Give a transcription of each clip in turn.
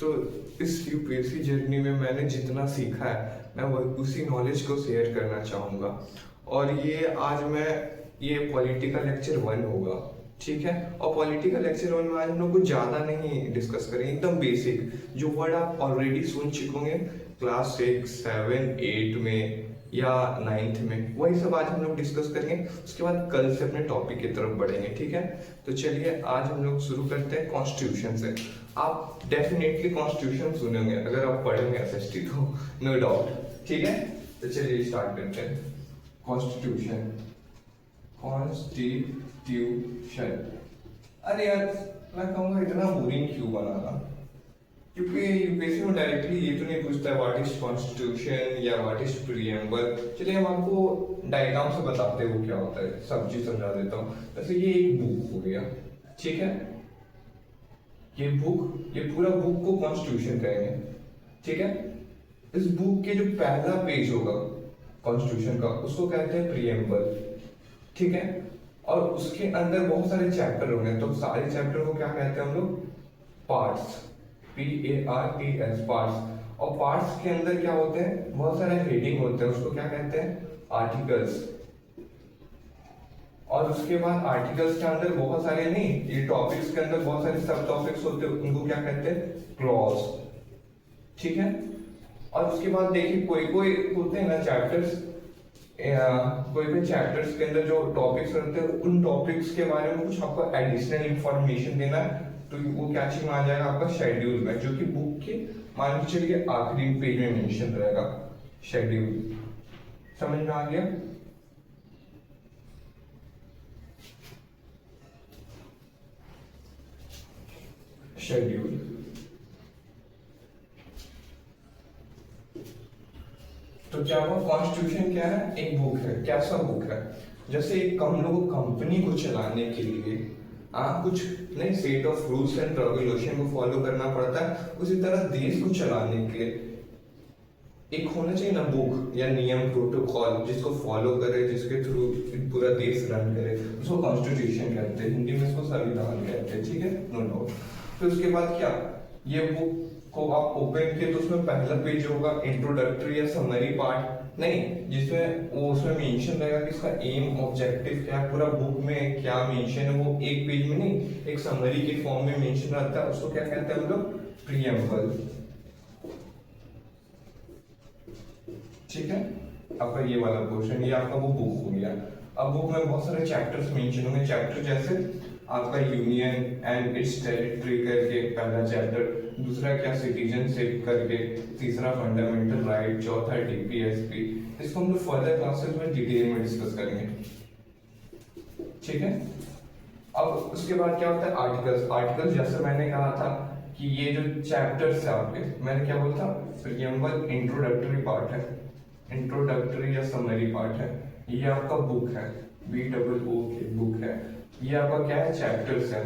तो इस UPSC journey में मैंने जितना सीखा है मैं उसी नॉलेज को शेयर करना चाहूँगा। और ये आज मैं ये पॉलिटिकल लेक्चर 1 होगा, ठीक है। और पॉलिटिकल लेक्चर 1 में आज हम लोग कुछ ज़्यादा नहीं डिस्कस करेंगे, एकदम बेसिक जो वर्ड आप ऑलरेडी सुन चुके होंगे क्लास 6, 7, 8 में या 9th में, वही सब आज हम लोग डिस्कस करेंगे। उसके बाद कल से अपने टॉपिक की तरफ बढ़ेंगे, ठीक है। तो चलिए आज हम लोग शुरू करते हैं कॉन्स्टिट्यूशन से। आप डेफिनेटली कॉन्स्टिट्यूशन सुनेंगे अगर आप पढ़ेंगे एसएसटी तो, नो डाउट, ठीक है। तो चलिए स्टार्ट करते हैं। कॉन्स्टिट्यूशन, कॉन्स्टिट्यूशन, अरे यार मैं कहूँगा इतना बोरिंग क्यों बनाना, क्योंकि यूपीएससी में डायरेक्टली ये तो नहीं पूछता है व्हाट इज कॉन्स्टिट्यूशन या व्हाट इज प्रीएम्बल। चलिए हम आपको डायग्राम से बताते हैं वो क्या होता है, सब चीज समझा देता हूँ। वैसे ये एक बुक हो गया, ठीक है। ये बुक, ये पूरा बुक को कॉन्स्टिट्यूशन कहेंगे, ठीक है। इस बुक के जो पहला पेज होगा कॉन्स्टिट्यूशन का उसको कहते हैं प्रीएम्बल, ठीक है। और उसके अंदर बहुत सारे चैप्टर होंगे, तो सारे चैप्टर को क्या कहते हैं हम लोग, पार्ट्स, PARTS, पार्ट्स। और पार्ट्स के अंदर क्या होते हैं, बहुत सारे हेडिंग होते हैं, उसको क्या कहते हैं, आर्टिकल्स। और उसके बाद आर्टिकल्स के अंदर बहुत सारे नहीं, ये टॉपिक्स के अंदर बहुत सारे सब टॉपिक्स होते हैं, उनको क्या कहते हैं, क्लॉज, ठीक है। और उसके बाद देखिए कोई कोई होते हैं ना चैप्टर्स, कोई कोई चैप्टर्स के अंदर जो टॉपिक्स रहते हैं उन टॉपिक्स के बारे में कुछ आपको एडिशनल इंफॉर्मेशन देना है, तो वो क्या चीज में आ जाएगा आपका शेड्यूल में, जो कि बुक के मान के चलिए आखिरी पेज में मेंशन रहेगा, शेड्यूल। समझ में आ गया। शेड्यूल, तो क्या हुआ, कॉन्स्टिट्यूशन क्या है, एक बुक है। कैसा बुक है, जैसे एक हम लोग कंपनी को चलाने के लिए कुछ नहीं set of rules and regulation को फॉलो करना पड़ता है, उसी तरह देश को चलाने के लिए एक होना चाहिए ना बुक या नियम, प्रोटोकॉल, जिसको फॉलो करे, जिसके थ्रू पूरा देश रन करे, उसको कॉन्स्टिट्यूशन कहते हैं, हिंदी में इसको संविधान कहते हैं, ठीक है, नो डाउट। फिर उसके बाद क्या, ये बुक को आप ओपन किए तो उसमें पहला पेज होगा इंट्रोडक्टरी या समरी पार्ट, नहीं जिसमें वो उसमें मेंशन रहेगा कि इसका एम ऑब्जेक्टिव क्या है, पूरा बुक में क्या मेंशन है, वो एक पेज में नहीं एक समरी के फॉर्म में मेंशन रहता है, उसको क्या कहते हैं हम लोग, प्रीएम्बल, ठीक है। आपका ये वाला पोर्शन, ये आपका वो बुक हो गया। अब बुक में बहुत सारे चैप्टर्स मेंशन होंगे, चैप्टर जैसे आपका यूनियन एंड इट्स टेरिटरी करके पहला चैप्टर, दूसरा क्या सिटीजनशिप करके, तीसरा फंडामेंटल राइट, चौथा डीपीएसपी। इसको हम लोग फर्दर क्लासेस में डिटेल में डिस्कस करेंगे, ठीक है। अब उसके बाद क्या होता है, आर्टिकल्स। आर्टिकल्स जैसे मैंने कहा था कि ये जो चैप्टर्स है आपके, मैंने क्या बोला था, प्रीएम्बल इंट्रोडक्टरी पार्ट है, इंट्रोडक्टरी या समरी पार्ट है, ये आपका बुक है, BOO की बुक है, ये आपका क्या है, चैप्टर्स है।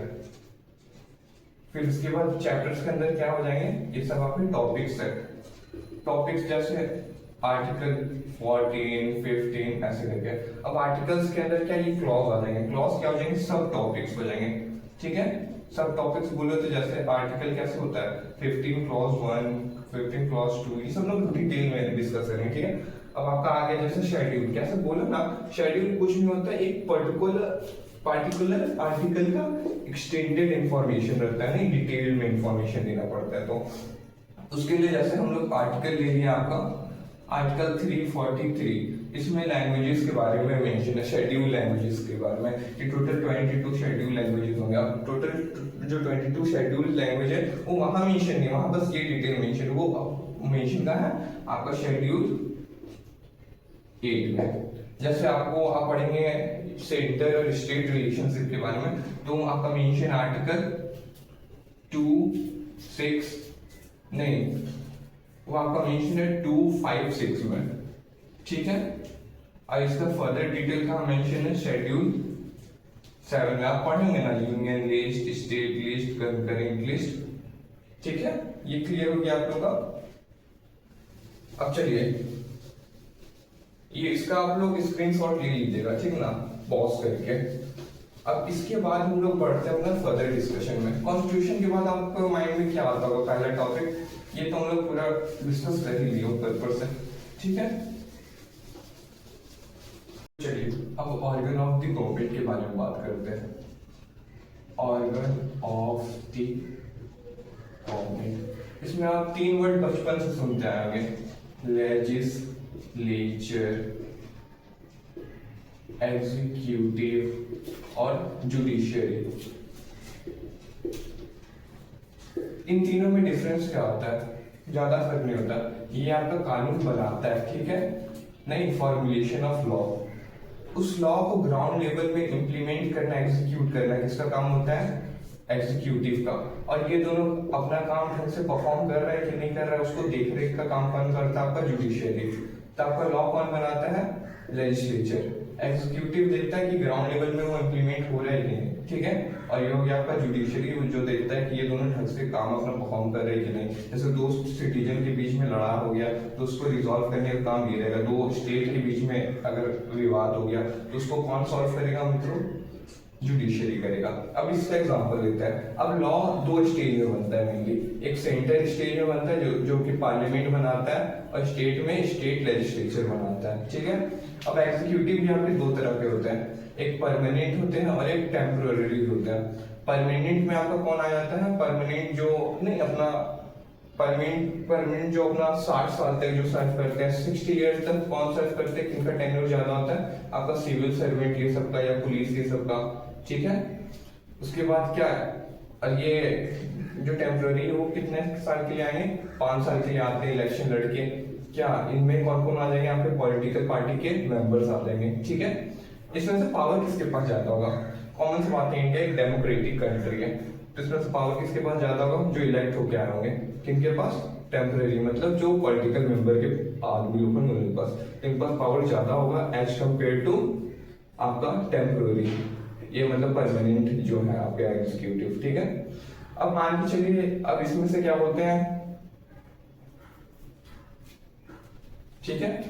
फिर उसके बाद चैप्टर्स के अंदर क्या हो जाएंगे, ये सब आपके टॉपिक्स है। टॉपिक्स जैसे आर्टिकल 14, 15 ऐसे करके। अब आर्टिकल्स के अंदर क्या, ये क्लॉज आ जाएंगे, क्लॉज क्या हो जाएंगे, सब टॉपिक्स हो जाएंगे, ठीक है। सब टॉपिक्स बोले तो जैसे आर्टिकल कैसे होता है, 15 क्लॉज 1, 15 क्लॉज 2, ये सब लोग डिटेल में डिस्कस करेंगे, ठीक है। अब आपका आ गया जैसे शेड्यूल, कैसे बोला ना, शेड्यूल कुछ नहीं होता, एक पार्टिकुलर आर्टिकल का एक्सटेंडेड इंफॉर्मेशन रहता है, नहीं डिटेल में इंफॉर्मेशन देना पड़ता है। तो उसके लिए जैसे हम लोग आर्टिकल ले लिया आपका आर्टिकल 343, इसमें लैंग्वेजेस के बारे में मेंशन है, शेड्यूल लैंग्वेजेस के बारे में, कि टोटल 22 शेड्यूल लैंग्वेजेस होंगे। अब टोटल जो 22 शेड्यूल लैंग्वेज है वो वहां मेंशन नहीं, वहां बस ये डिटेल मेंशन, वो मेंशन का है आपका शेड्यूल 8 में। जैसे आपको आप पढ़ेंगे सेंटर और स्टेट रिलेशनशिप के बारे में, तो आपका मेंशन आर्टिकल 2, 6 नहीं, वो आपका मेंशन है 256 में, ठीक है। और इसका फर्दर डिटेल का मेंशन है शेड्यूल 7 में। आप पढ़ेंगे ना, union list, state list, concurrent list, ठीक है। ये क्लियर हो गया आप लोग का। अब चलिए ये इसका आप लोग स्क्रीनशॉट ले लीजिएगा, ठीक ना, पॉज करके। अब इसके बाद हम लोग बढ़ते हैं अपना फर्दर डिस्कशन में। कॉन्स्टिट्यूशन के बाद आपको माइंड में क्या आता होगा? पहला टॉपिक ये तो हम लोग पूरा डिस्कस कर ही लिया ऊपर से, ठीक है। चलिए अब ऑर्गन ऑफ द गवर्नमेंट के बारे में बात करते हैं। ऑर्गन ऑफ द गवर्नमेंट, इसमें आप 3 वर्ड बचपन से सुनते आएंगे, लेजिस्लेचर, एग्जीक्यूटिव और जुडिशियरी। इन तीनों में डिफरेंस क्या होता है? ज्यादा फर्क नहीं होता। ये आपका कानून बनाता है, ठीक है, नहीं फॉर्मुलेशन ऑफ लॉ। उस लॉ को ग्राउंड लेवल में इंप्लीमेंट करना, एग्जीक्यूट करना किसका काम होता है? एग्जीक्यूटिव का। और ये दोनों अपना काम ढंग से परफॉर्म कर रहा है कि नहीं कर रहा है, उसको देख रेख का काम कौन करता है? आपका जुडिशियरी। तो आपका लॉ कौन बनाता है? लेजिस्लेचर। एग्जीक्यूटिव देखता है कि ग्राउंड लेवल में वो इंप्लीमेंट हो रहा है कि नहीं, ठीक है। और ये हो गया आपका जुडिशियरी, जो देखता है कि ये दोनों ढंग से काम अपना परफॉर्म कर रहे हैं कि नहीं। जैसे दो सिटीजन के बीच में लड़ाई हो गया तो उसको रिजॉल्व करने का काम ये रहेगा। दो स्टेट के बीच में अगर विवाद हो गया तो उसको कौन सॉल्व करेगा मित्रों? जुडिशियरी करेगा। अब इसका एग्जांपल लेते हैं। अब लॉ 2 स्टेज में बनता है मेनली। एक सेंटर स्टेज में बनता है जो कि पार्लियामेंट बनाता है, और स्टेट में स्टेट लेजिस्लेचर बनाता है, ठीक है। अब एग्जीक्यूटिव भी आपके 2 तरह के होते हैं, एक परमानेंट होते हैं और एक टेम्पोररी होते हैं। परमानेंट में आपका कौन आ जाता है? परमानेंट जो नहीं अपना परमानेंट जो अपना 60 साल तक जो सर्व करते हैं, 60 ईयर्स तक कौन सर्व करते हैं, किनका टेन्योर ज्यादा होता है? आपका सिविल सर्वेंट ये सबका या पुलिस ये सबका, ठीक है। उसके बाद क्या है? और ये जो टेम्पररी है वो कितने साल के लिए आएंगे? 5 साल के लिए आते हैं इलेक्शन लड़के। क्या इनमें कौन कौन आ जाएंगे? आपके पॉलिटिकल पार्टी के मेंबर्स आ जाएंगे, ठीक है। इसमें से पावर किसके पास ज्यादा होगा? कॉमन से बात है, इंडिया एक डेमोक्रेटिक कंट्री है, तो इसमें से पावर किसके पास ज्यादा होगा? जो इलेक्ट होके आए होंगे। किनके पास? टेम्पररी, मतलब जो पॉलिटिकल मेंबर के आदमी लोग हैं उनके पास। इनके पास पावर ज्यादा होगा एज कम्पेयर टू आपका टेम्पररी, ये मतलब परमानेंट जो है आपके एग्जीक्यूटिव, ठीक है। अब मान के चलिए, अब इसमें से क्या बोलते हैं, ठीक है।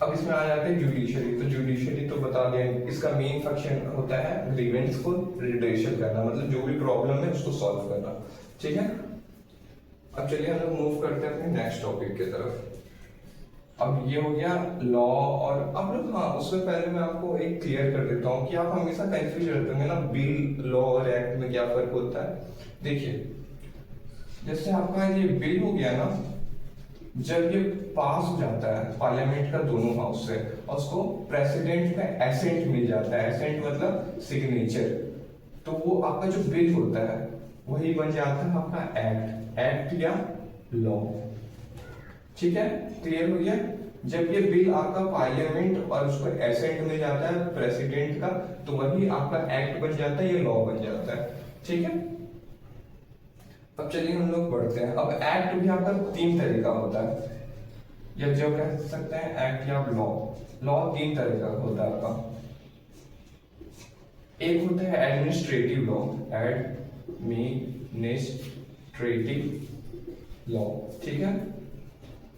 अब इसमें आ जाते हैं जुडिशियरी। तो जुडिशियरी तो बता दें, इसका मेन फंक्शन होता है ग्रीवेंस को रिड्रेसल करना, मतलब जो भी प्रॉब्लम है उसको सॉल्व करना, ठीक है। अब चलिए हम लोग मूव करते हैं अपने नेक्स्ट टॉपिक की तरफ। अब ये हो गया लॉ, और अब लोग हाँ उससे पहले मैं आपको एक क्लियर कर देता हूँ कि आप हमेशा कंफ्यूज रहते होंगे ना बिल, लॉ और एक्ट में क्या फर्क होता है। देखिए जैसे आपका ये बिल हो गया ना, जब ये पास हो जाता है पार्लियामेंट का दोनों हाउस से और उसको प्रेसिडेंट का एसेंट मिल जाता है, एसेंट मतलब सिग्नेचर, तो वो आपका जो बिल होता है वही बन जाता है आपका एक्ट या लॉ, ठीक है। क्लियर हो गया? जब ये बिल आपका पार्लियामेंट और उसको एसेंट मिल जाता है प्रेसिडेंट का, तो वही आपका एक्ट बन जाता है, ये लॉ बन जाता है, ठीक है। अब चलिए हम लोग बढ़ते हैं। अब एक्ट भी आपका 3 तरह का होता है, या जो कह सकते हैं एक्ट या लॉ। लॉ 3 तरह का होता है आपका। एक होता है एडमिनिस्ट्रेटिव लॉ, एडमिनिस्ट्रेटिव लॉ, ठीक है।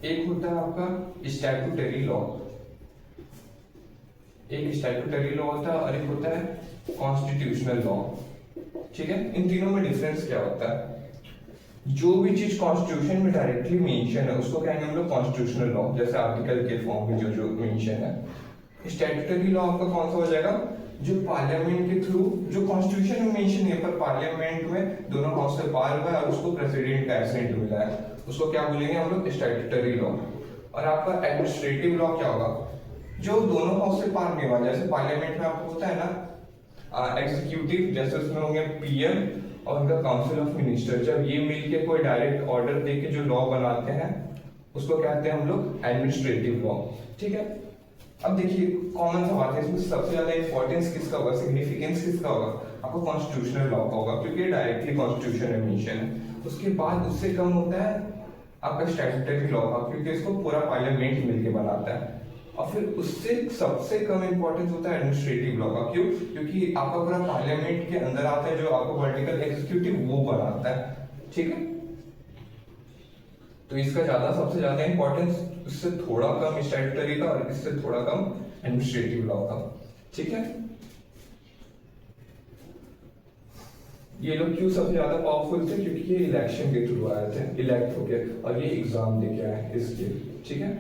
एक होता है आपका स्टैट्यूटरी लॉ, एक स्टैट्यूटरी लॉ होता है और एक होता है कॉन्स्टिट्यूशनल लॉ, ठीक है। इन तीनों में डिफरेंस क्या होता है? जो भी चीज कॉन्स्टिट्यूशन में डायरेक्टली मेंशन है उसको कहेंगे हम लोग कॉन्स्टिट्यूशनल लॉ, जैसे आर्टिकल के फॉर्म में जो मेंशन है। स्टैट्यूटरी लॉ आपका कौन सा हो जाएगा? जो पार्लियामेंट के थ्रू, जो कॉन्स्टिट्यूशन में मेंशन है पर पार्लियामेंट में दोनों हाउस से पार हुआ है और उसको प्रेसिडेंट का एसेंट मिला है, उसको क्या बोलेंगे हम लोग? Statutory law. और आपका एडमिनिस्ट्रेटिव लॉ क्या होगा? जो दोनों हाउस से पार नहीं हुआ, जैसे पार्लियामेंट में आपको होता है ना एग्जीक्यूटिव, जैसे उसमें होंगे पीएम और उनका काउंसिल ऑफ मिनिस्टर, जब ये मिलके कोई डायरेक्ट ऑर्डर देके जो लॉ बनाते हैं उसको कहते हैं हम लोग एडमिनिस्ट्रेटिव लॉ, ठीक है। अब देखिए कॉमन सा बात है, इसमें सबसे ज्यादा इंपॉर्टेंस किसका होगा, सिग्निफिकेंस किसका होगा? आपको कॉन्स्टिट्यूशनल लॉ का होगा, क्योंकि ये डायरेक्टली कॉन्स्टिट्यूशन में मेंशन है। उसके बाद उससे कम होता है आपका स्टैट्यूटरी लॉ का, क्योंकि इसको पूरा पार्लियामेंट मिलके बनाता है। और फिर उससे सबसे कम इंपॉर्टेंस होता है एडमिनिस्ट्रेटिव लॉ का। क्यों? क्योंकि आपका पूरा पार्लियामेंट के अंदर आता है, जो आपको पॉलिटिकल एग्जीक्यूटिव वो बनाता है, ठीक है। तो इसका ज्यादा, सबसे ज्यादा इंपॉर्टेंस इससे थोड़ा कम स्टैट्यूटरी का और इससे थोड़ा कम एडमिनिस्ट्रेटिव लॉ का, ठीक है। ये लोग क्यों सबसे ज्यादा पावरफुल थे, क्योंकि ये इलेक्शन के थ्रू आए थे, इलेक्ट हो गए और ये एग्जाम देके आए इसके, ठीक है।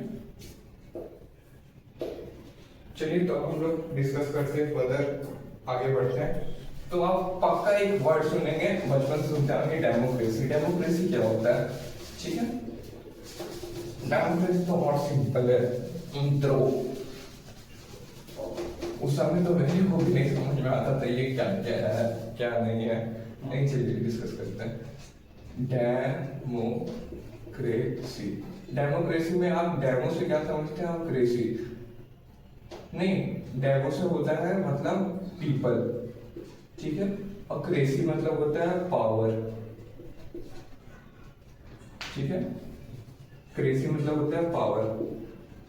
चलिए तो हम लोग डिस्कस करते हैं, फर्दर आगे बढ़ते हैं। तो आप पक्का एक वर्ड सुनेंगे, बचपन से सुनते आएंगे, डेमोक्रेसी। डेमोक्रेसी क्या होता है, ठीक है। डेमोक्रेसी तो बहुत सिंपल है, इंट्रो। उस समय तो मेरे को भी नहीं समझ में आता था ये क्या क्या है क्या नहीं है, नहीं। चलिए डिस्कस करते हैं। डेमोक्रेसी, डेमोक्रेसी में आप डेमो से क्या समझते हैं, आप क्रेसी नहीं, डेमो से होता है मतलब पीपल, ठीक है, और क्रेसी मतलब होता है पावर, ठीक है। क्रेसी मतलब होता है पावर।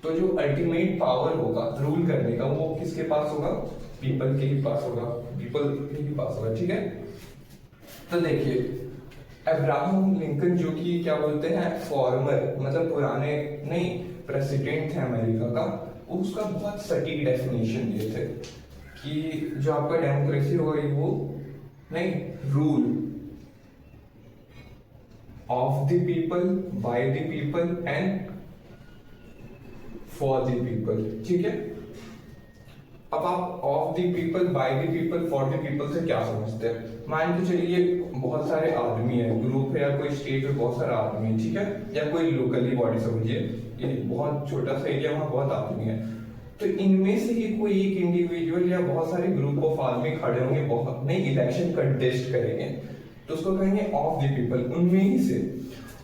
तो जो अल्टीमेट पावर होगा रूल करने का, वो किसके पास होगा, पीपल के ही पास होगा, पीपल के ही पास होगा, ठीक है। तो देखिए अब्राहम लिंकन, जो कि क्या बोलते हैं फॉर्मर, मतलब पुराने नहीं प्रेसिडेंट थे अमेरिका का, उसका बहुत सटीक डेफिनेशन दिए थे कि जो आपका डेमोक्रेसी होगा वो नहीं, rule of the people, by the people and for the people, ठीक है। अब आप of the people, by the people, for the people से क्या समझते हैं। मान के चलिए बहुत सारे आदमी है, ग्रुप है या कोई स्टेट में बहुत सारे आदमी है, ठीक है, या कोई लोकली बॉडी समझिए, ये बहुत छोटा सा एरिया, वहां बहुत आदमी है। तो इनमें से ही कोई एक इंडिविजुअल या बहुत सारे ग्रुप ऑफ आदमी खड़े होंगे, बहुत नहीं इलेक्शन कंटेस्ट करेंगे, तो उसको कहेंगे ऑफ द पीपल, उनमें ही से।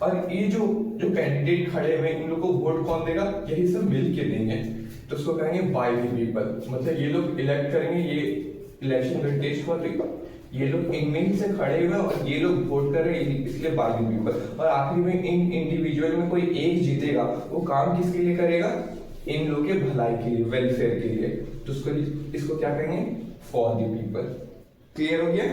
और ये जो जो कैंडिडेट खड़े हुए इन लोगों को वोट कौन देगा, यही सब मिल के देंगे, तो उसको कहेंगे बाय द पीपल। मतलब ये लोग इलेक्ट करेंगे, ये इलेक्शन कंटेस्ट हो रही, ये लोग इनमें ही से खड़े हुए और ये लोग वोट कर रहे हैं, इसलिए बाय द पीपल। और आखिरी में इन इंडिविजुअल में कोई एक जीतेगा, वो काम किसके लिए करेगा, इन लोग के भलाई के लिए, वेलफेयर के लिए, तो उसको इसको क्या कहेंगे, फॉर द पीपल। क्लियर हो गया,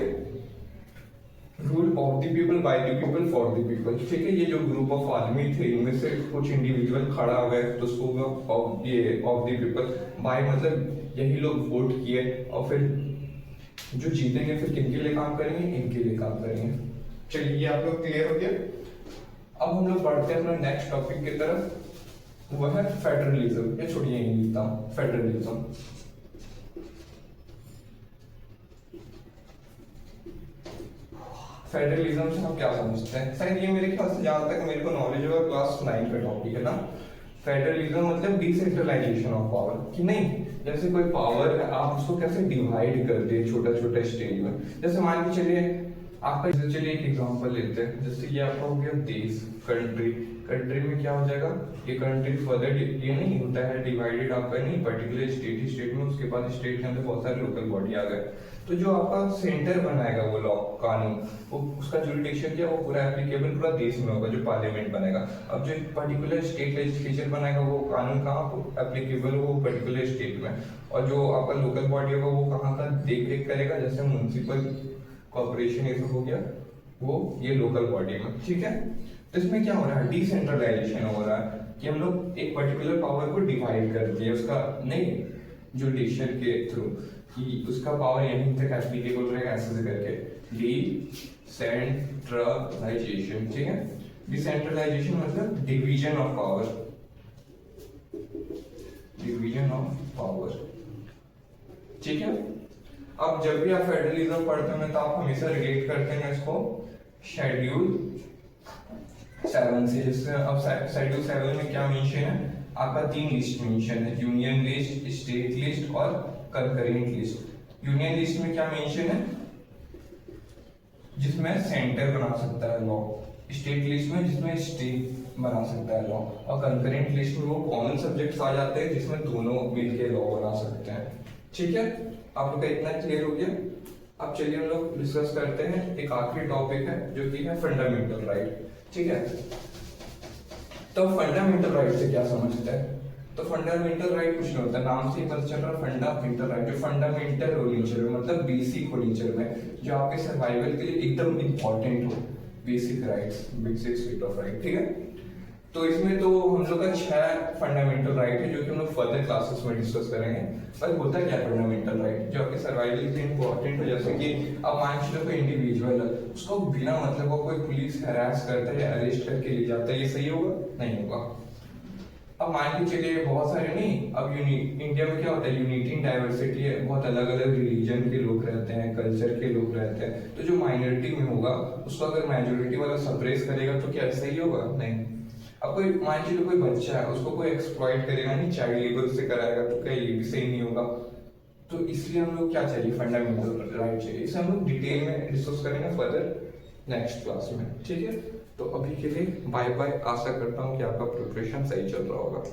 rule of the people, by the people, for the people, ठीक है। ये जो ग्रुप ऑफ आदमी थे इनमें से कुछ इंडिविजुअल खड़ा हुआ है, तो उसको ये ऑफ द पीपल, बाय मतलब यही लोग वोट किए, और फिर जो जीतेंगे फिर किनके लिए काम करेंगे, इनके लिए काम करेंगे। चलिए ये आप लोग क्लियर हो गया। अब हम लोग बढ़ते हैं अपना नेक्स्ट टॉपिक की तरफ, वो है फेडरलिज्म। ये छोड़िए नहीं लिखता हूं, फेडरलिज्म। फेडरलिज्म से हम क्या समझते हैं, शायद ये मेरे ख्याल से जहां तक मेरे को नॉलेज होगा क्लास 9 का टॉपिक है ना। फेडरलिज्म मतलब डिसेंट्रलाइजेशन ऑफ पावर, कि नहीं जैसे कोई पावर है आप उसको कैसे डिवाइड कर दे छोटा छोटा स्टेज में। जैसे मान के चलिए आपका, चलिए एक एग्जांपल लेते हैं, जैसे ये आपका हो गया देश, कंट्री। कंट्री में क्या हो जाएगा, ये कंट्री फर्दर ये नहीं होता है डिवाइडेड आपका, नहीं पर्टिकुलर स्टेट, स्टेट में उसके बाद स्टेट के अंदर बहुत सारे लोकल बॉडी आ गए, तो जो आपका सेंटर बनाएगा वो लॉ कानून, वो उसका जुरिडिक्शन क्या, वो पूरा एप्लीकेबल पूरा देश में होगा, जो पार्लियामेंट बनेगा। अब जो पर्टिकुलर स्टेट लेजिस्लेचर बनाएगा वो कानून कहाँ एप्लीकेबल, वो पर्टिकुलर स्टेट में, और जो आपका लोकल बॉडी होगा वो कहाँ का देख रेख करेगा, जैसे म्युनिसिपल कॉर्पोरेशन ये सब हो गया, वो ये लोकल बॉडी में, ठीक है। तो इसमें क्या हो रहा है, डिसेंट्रलाइजेशन हो रहा है, कि हम लोग एक पर्टिकुलर पावर को डिवाइड कर दिए, उसका नहीं जुडिशियल के थ्रू, कि उसका पावर यहीं तक एप्लीकेबल रहेगा, ऐसे करके डिसेंट्रलाइजेशन, ठीक है। डिसेंट्रलाइजेशन मतलब division of power, division of power, ठीक है। अब जब भी आप फेडरलिज्म पढ़ते हैं तो आप हमेशा रिलेट करते हैं इसको शेड्यूल 7 से। जैसे अब शेड्यूल 7 में क्या मेंशन है, आपका 3 लिस्ट मेंशन है, यूनियन लिस्ट, स्टेट लिस्ट और कंकरेंट लिस्ट। यूनियन लिस्ट में क्या मेंशन है, जिसमें सेंटर बना सकता है लॉ, स्टेट लिस्ट में जिसमें स्टेट बना सकता है लॉ, और कंकरेंट लिस्ट में वो कॉमन सब्जेक्ट्स आ जाते हैं जिसमें दोनों मिलकर लॉ बना सकते हैं, ठीक है। आप लोग का इतना क्लियर हो गया। अब चलिए हम लोग डिस्कस करते हैं एक आखिरी टॉपिक है जो कि है फंडामेंटल राइट, ठीक है। तो फंडामेंटल राइट से क्या समझते हैं, तो फंडामेंटल राइट कुछ नहीं होता, नाम से ही पता चल रहा है फंडामेंटल राइट, जो फंडामेंटल हो नेचर में, मतलब बेसिक हो नेचर में, जो आपके सर्वाइवल के लिए एकदम इंपॉर्टेंट हो, basic rights, basic set of right, ठीक है। तो इसमें तो हम लोग का 6 फंडामेंटल राइट है जो कि हम लोग फर्दर क्लासेस में डिस्कस करेंगे। पर होता क्या फंडामेंटल राइट जो आपके सर्वाइवल के लिए इंपॉर्टेंट हो, जैसे कि अब मान लो कोई इंडिविजुअल है, उसको बिना मतलब को कोई पुलिस हरास करता है या अरेस्ट करके ले जाता है, ये सही होगा? नहीं होगा। अब मान के चलिए बहुत सारे नहीं, अब इंडिया में क्या होता है, यूनिटी इन डाइवर्सिटी है, बहुत अलग अलग रिलीजन के लोग रहते हैं, कल्चर के लोग रहते हैं, तो जो माइनॉरिटी में होगा उसको अगर मेजोरिटी वाला सप्रेस करेगा तो क्या सही होगा? नहीं। अब कोई मान लीजिए कोई बच्चा है, उसको कोई एक्सप्लॉइट करेगा नहीं, चाइल्ड लेबर से कराएगा, तो क्या ये भी सही नहीं होगा? तो इसलिए हम लोग क्या चाहिए, फंडामेंटल राइट चाहिए। इसे हम लोग डिटेल में डिस्कस करेंगे फर्दर नेक्स्ट क्लास में, ठीक है। तो अभी के लिए बाय बाय, आशा करता हूँ कि आपका प्रिपरेशन सही चल रहा होगा।